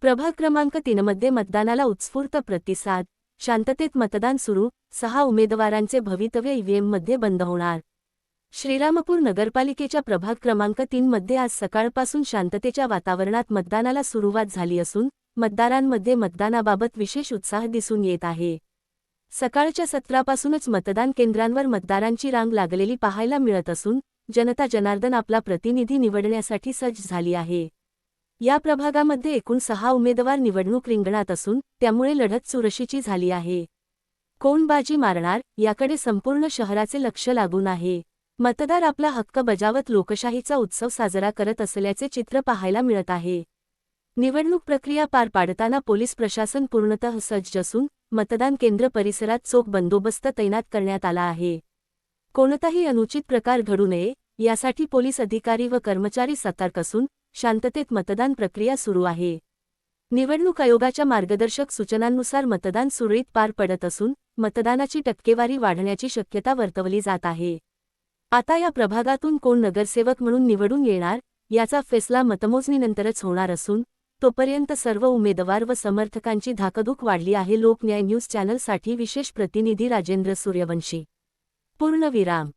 प्रभाग क्रमांक 3 मध्ये मतदानाला उत्स्फूर्त प्रतिसाद, शांततेत मतदान सुरू, 6 उमेदवारांचे भवितव्य ईव्हीएममध्ये बंद होणार. श्रीरामपूर नगरपालिकेच्या प्रभाग क्रमांक 3 मध्ये आज सकाळपासून शांततेच्या वातावरणात मतदानाला सुरुवात झाली असून मतदारांमध्ये मतदानाबाबत विशेष उत्साह दिसून येत आहे. सकाळच्या सत्रापासूनच मतदान केंद्रांवर मतदारांची रांग लागलेली पाहायला मिळत असून जनता जनार्दन आपला प्रतिनिधी निवडण्यासाठी सज्ज झाली आहे. या प्रभागामध्ये एकूण 6 उमेदवार निवडणूक रिंगणात असून त्यामुळे लढत चुरशीची झाली आहे. कोण बाजी मारणार याकडे संपूर्ण शहराचे लक्ष लागून आहे. मतदार आपला हक्क बजावत लोकशाहीचा उत्सव साजरा करत असल्याचे चित्र पाहायला मिळत आहे. निवडणूक प्रक्रिया पार पाडताना पोलीस प्रशासन पूर्णतः सज्ज असून मतदान केंद्र परिसरात चोख बंदोबस्त तैनात करण्यात आला आहे. कोणताही अनुचित प्रकार घडू नये यासाठी पोलीस अधिकारी व कर्मचारी सतर्क असून शांततेत मतदान प्रक्रिया सुरू आहे. निवडणूक आयोगाच्या मार्गदर्शक सूचनांनुसार मतदान सुरळीत पार पडत असून मतदानाची टक्केवारी वाढण्याची शक्यता वर्तवली जात आहे. आता या प्रभागातून कोण नगरसेवक म्हणून निवडून येणार याचा फैसला मतमोजणीनंतरच होणार असून तोपर्यंत सर्व उमेदवार व समर्थकांची धाकधूक वाढली आहे. लोकन्याय न्यूज चॅनलसाठी विशेष प्रतिनिधी राजेंद्र सूर्यवंशी. पूर्णविराम.